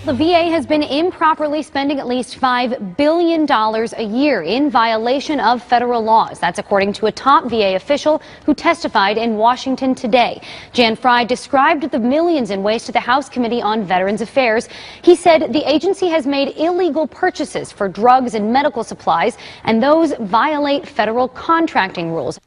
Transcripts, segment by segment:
The VA has been improperly spending at least $5 billion a year in violation of federal laws. That's according to a top VA official who testified in Washington today. Jan Fry described the millions in waste to the House Committee on Veterans Affairs. He said the agency has made illegal purchases for drugs and medical supplies, and those violate federal contracting rules.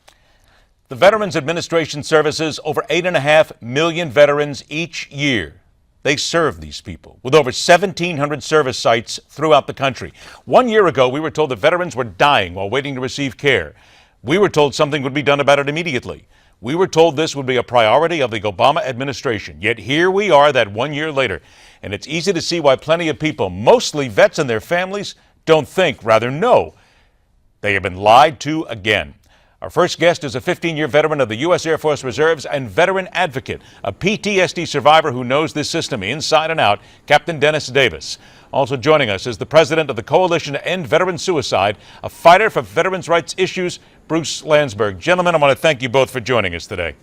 The Veterans Administration services over 8.5 million veterans each year. They serve these people with over 1,700 service sites throughout the country. 1 year ago, we were told that veterans were dying while waiting to receive care. We were told something would be done about it immediately. We were told this would be a priority of the Obama administration. Yet here we are that 1 year later. And it's easy to see why plenty of people, mostly vets and their families, don't think, rather know. They have been lied to again. Our first guest is a 15-year veteran of the USAF Reserves and veteran advocate, a PTSD survivor who knows this system inside and out, Captain Dennis Davis. Also joining us is the president of the Coalition to End Veteran Suicide, a fighter for veterans' rights issues, Bruce Landsberg. Gentlemen, I want to thank you both for joining us today.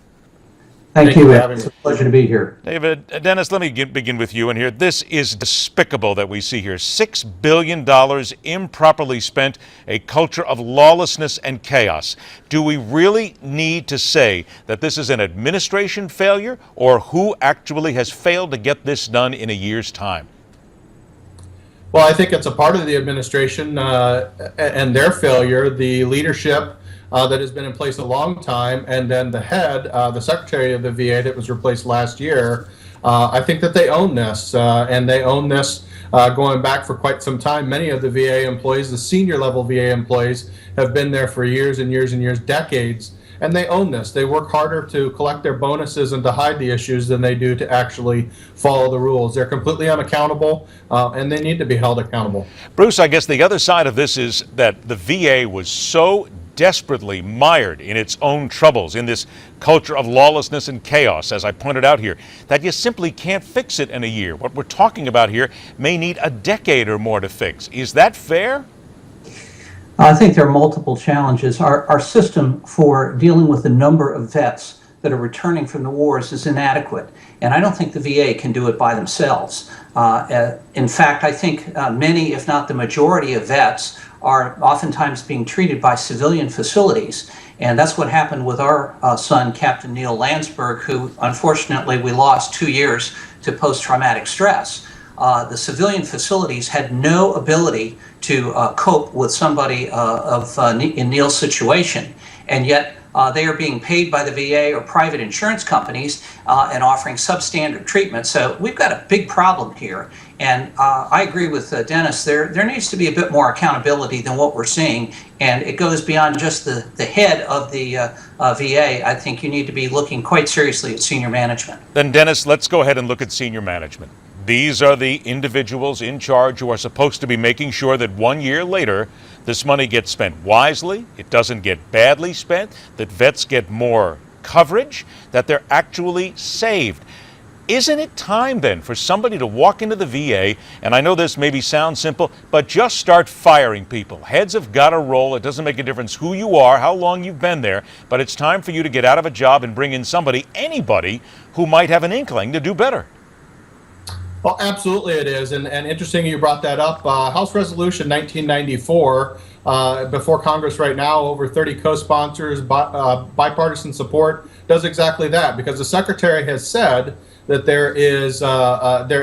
Thank you. It's a pleasure to be here. David, Dennis, let me begin with you in here. This is despicable that we see here. $6 billion improperly spent, a culture of lawlessness and chaos. Do we really need to say that this is an administration failure, or who actually has failed to get this done in a year's time? Well, I think it's a part of the administration and their failure, the leadership that has been in place a long time, and then the head, the secretary of the VA that was replaced last year. I think that they own this, and they own this going back for quite some time. Many of the VA employees, the senior level VA employees, have been there for years and years and years, decades, and they own this. They work harder to collect their bonuses and to hide the issues than they do to actually follow the rules. They're completely unaccountable, and they need to be held accountable. Bruce, I guess the other side of this is that the VA was so desperately mired in its own troubles, in this culture of lawlessness and chaos, as I pointed out here, that you simply can't fix it in a year. What we're talking about here may need a decade or more to fix. Is that fair? I think there are multiple challenges. Our system for dealing with the number of vets that are returning from the wars is inadequate, and I don't think the VA can do it by themselves. In fact, I think many, if not the majority of vets, are oftentimes being treated by civilian facilities. And that's what happened with our son, Captain Neil Landsberg, who unfortunately we lost 2 years to post-traumatic stress. The civilian facilities had no ability to cope with somebody in Neil's situation, and yet they are being paid by the VA or private insurance companies and offering substandard treatment. So we've got a big problem here. And I agree with Dennis, there needs to be a bit more accountability than what we're seeing. And it goes beyond just the head of the VA. I think you need to be looking quite seriously at senior management. Then Dennis, let's go ahead and look at senior management. These are the individuals in charge who are supposed to be making sure that 1 year later, this money gets spent wisely, it doesn't get badly spent, that vets get more coverage, that they're actually saved. Isn't it time then for somebody to walk into the VA, and I know this maybe sounds simple, but just start firing people? Heads have got to roll. It doesn't make a difference who you are, how long you've been there, but it's time for you to get out of a job and bring in somebody, anybody, who might have an inkling to do better. Well, absolutely it is, and interesting you brought that up. House Resolution 1994, before Congress right now, over 30 co-sponsors, bipartisan support, does exactly that, because the Secretary has said that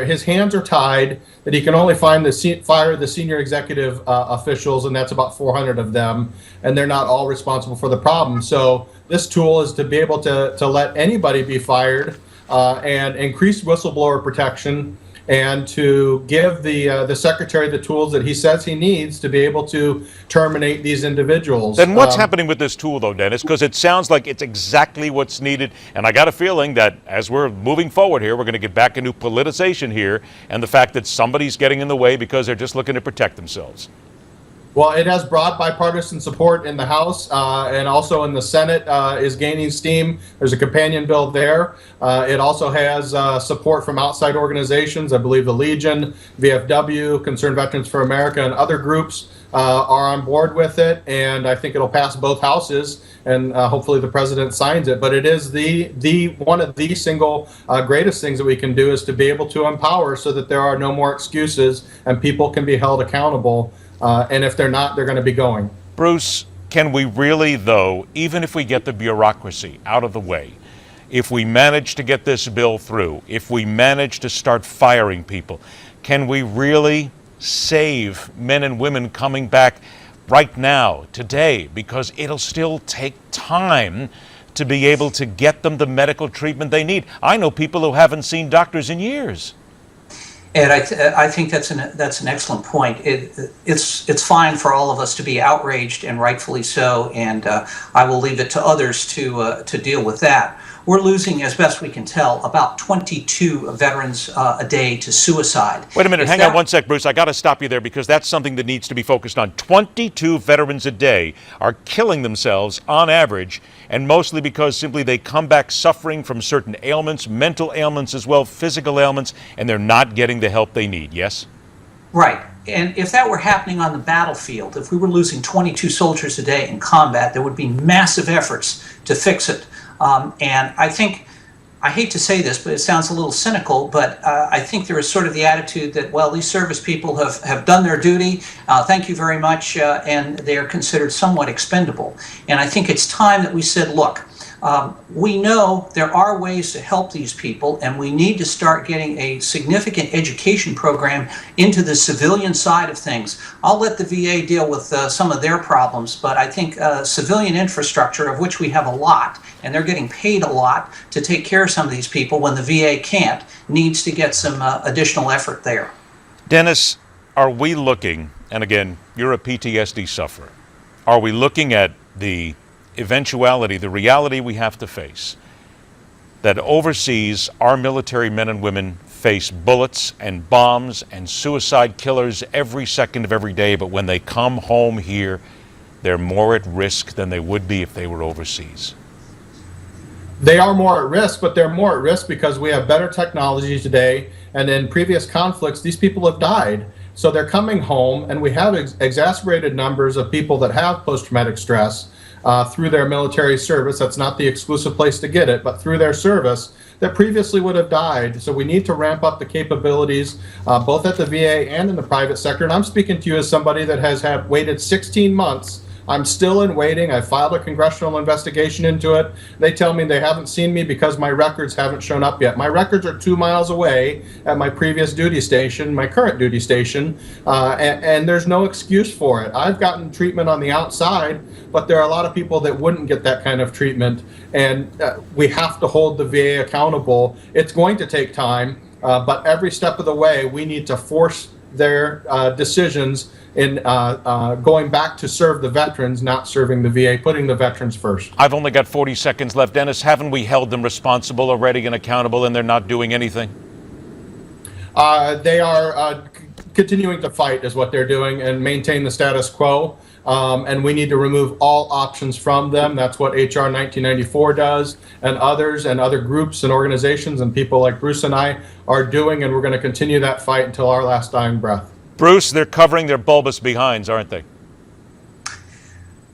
his hands are tied, that he can only fire the senior executive officials, and that's about 400 of them, and they're not all responsible for the problem. So this tool is to be able to let anybody be fired and increase whistleblower protection, and to give the secretary the tools that he says he needs to be able to terminate these individuals. Then what's happening with this tool, though, Dennis? Because it sounds like it's exactly what's needed, and I got a feeling that as we're moving forward here, we're going to get back into politicization here, and the fact that somebody's getting in the way because they're just looking to protect themselves. Well, it has broad bipartisan support in the House, and also in the Senate is gaining steam. There's a companion bill there. It also has support from outside organizations. I believe the Legion, VFW, Concerned Veterans for America, and other groups are on board with it, and I think it'll pass both houses, and hopefully the president signs it. But it is the one of the single greatest things that we can do is to be able to empower so that there are no more excuses and people can be held accountable. And if they're not, they're going to be going. Bruce, can we really, though, even if we get the bureaucracy out of the way, if we manage to get this bill through, if we manage to start firing people, can we really save men and women coming back right now, today? Because it'll still take time to be able to get them the medical treatment they need. I know people who haven't seen doctors in years. And I think that's an excellent point. It's fine for all of us to be outraged, and rightfully so. And I will leave it to others to deal with that. We're losing, as best we can tell, about 22 veterans a day to suicide. Wait a minute, hang on one sec, Bruce. I got to stop you there because that's something that needs to be focused on. 22 veterans a day are killing themselves on average, and mostly because simply they come back suffering from certain ailments, mental ailments as well, physical ailments, and they're not getting the help they need, yes? Right. And if that were happening on the battlefield, if we were losing 22 soldiers a day in combat, there would be massive efforts to fix it. And I think, I hate to say this, but it sounds a little cynical, but I think there is sort of the attitude that, well, these service people have done their duty, thank you very much, and they are considered somewhat expendable. And I think it's time that we said, look, we know there are ways to help these people, and we need to start getting a significant education program into the civilian side of things. I'll let the VA deal with some of their problems, but I think civilian infrastructure, of which we have a lot, and they're getting paid a lot to take care of some of these people when the VA can't, needs to get some additional effort there. Dennis, are we looking, and again, you're a PTSD sufferer, are we looking at the eventuality, the reality we have to face, that overseas our military men and women face bullets and bombs and suicide killers every second of every day, but when they come home here, they're more at risk than they would be if they were overseas? They are more at risk, but they're more at risk because we have better technology today, and in previous conflicts, these people have died. So they're coming home, and we have exacerbated numbers of people that have post-traumatic stress through their military service. That's not the exclusive place to get it, but through their service that previously would have died. So we need to ramp up the capabilities both at the VA and in the private sector. And I'm speaking to you as somebody that has waited 16 months. I'm still in waiting. I filed a congressional investigation into it. They tell me they haven't seen me because my records haven't shown up yet. My records are 2 miles away at my previous duty station, my current duty station, and there's no excuse for it. I've gotten treatment on the outside, but there are a lot of people that wouldn't get that kind of treatment, and we have to hold the VA accountable. It's going to take time, but every step of the way, we need to force their decisions in going back to serve the veterans, not serving the VA, putting the veterans first. I've only got 40 seconds left. Dennis, haven't we held them responsible already and accountable, and they're not doing anything? They are continuing to fight is what they're doing and maintain the status quo. And we need to remove all options from them. That's what HR 1994 does, and others and other groups and organizations and people like Bruce and I are doing, and we're going to continue that fight until our last dying breath. Bruce, they're covering their bulbous behinds, aren't they?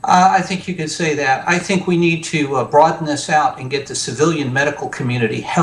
I think you could say that. I think we need to broaden this out and get the civilian medical community help.